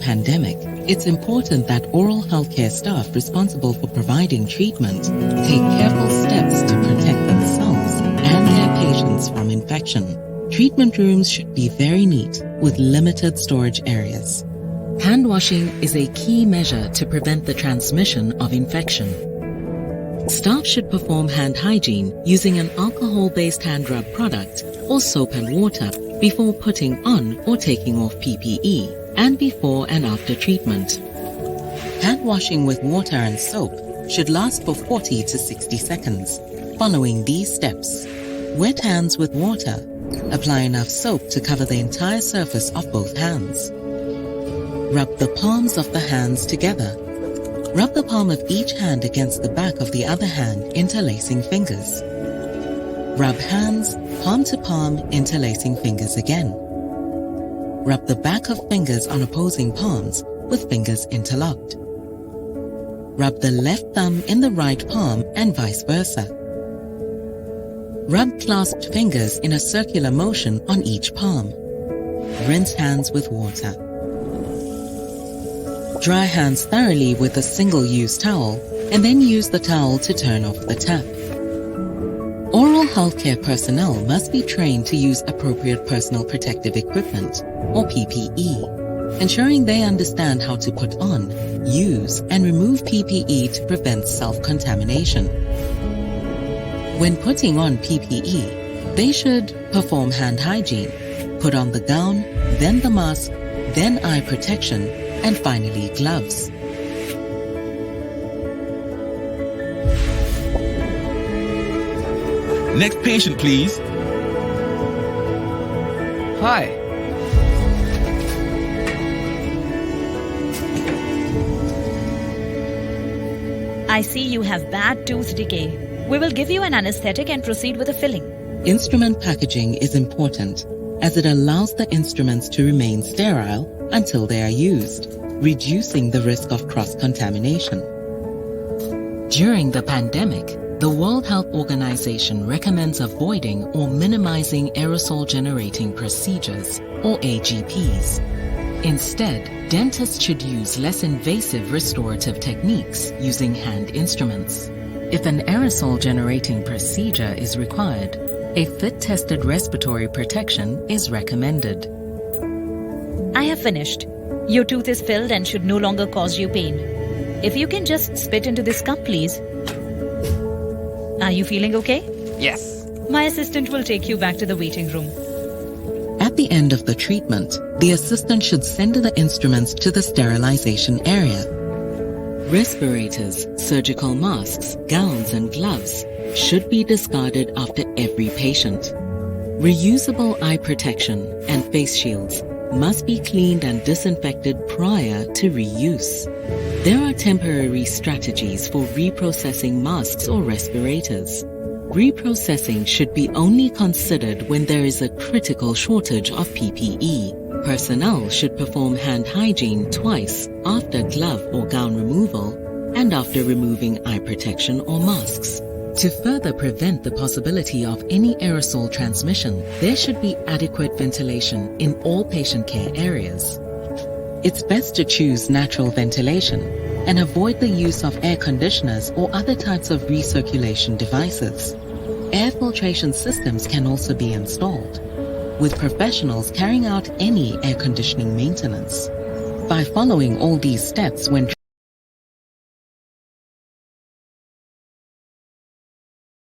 pandemic, it's important that oral healthcare staff responsible for providing treatment take careful steps to protect themselves and their patients from infection. Treatment rooms should be very neat with limited storage areas. Hand washing is a key measure to prevent the transmission of infection. Staff should perform hand hygiene using an alcohol-based hand rub product or soap and water before putting on or taking off PPE and before and after treatment. Hand washing with water and soap should last for 40 to 60 seconds. Following these steps, wet hands with water. Apply enough soap to cover the entire surface of both hands. Rub the palms of the hands together. Rub the palm of each hand against the back of the other hand, interlacing fingers. Rub hands, palm to palm, interlacing fingers again. Rub the back of fingers on opposing palms with fingers interlocked. Rub the left thumb in the right palm and vice versa. Rub clasped fingers in a circular motion on each palm. Rinse hands with water. Dry hands thoroughly with a single-use towel and then use the towel to turn off the tap. Oral healthcare personnel must be trained to use appropriate personal protective equipment, or PPE, ensuring they understand how to put on, use, and remove PPE to prevent self-contamination. When putting on PPE, they should perform hand hygiene, put on the gown, then the mask, then eye protection, and finally gloves. Next patient, please. Hi. I see you have bad tooth decay. We will give you an anesthetic and proceed with the filling. Instrument packaging is important as it allows the instruments to remain sterile until they are used, reducing the risk of cross-contamination. During the pandemic, the World Health Organization recommends avoiding or minimizing aerosol-generating procedures, or AGPs. Instead, dentists should use less invasive restorative techniques using hand instruments. If an aerosol-generating procedure is required, a fit-tested respiratory protection is recommended. I have finished. Your tooth is filled and should no longer cause you pain. If you can just spit into this cup, please. Are you feeling okay? Yes. My assistant will take you back to the waiting room. At the end of the treatment, the assistant should send the instruments to the sterilization area. Respirators, surgical masks, gowns, and gloves should be discarded after every patient. Reusable eye protection and face shields must be cleaned and disinfected prior to reuse. There are temporary strategies for reprocessing masks or respirators. Reprocessing should be only considered when there is a critical shortage of PPE. Personnel should perform hand hygiene twice after glove or gown removal and after removing eye protection or masks. To further prevent the possibility of any aerosol transmission, there should be adequate ventilation in all patient care areas. It's best to choose natural ventilation and avoid the use of air conditioners or other types of recirculation devices. Air filtration systems can also be installed, with professionals carrying out any air conditioning maintenance. By following all these steps when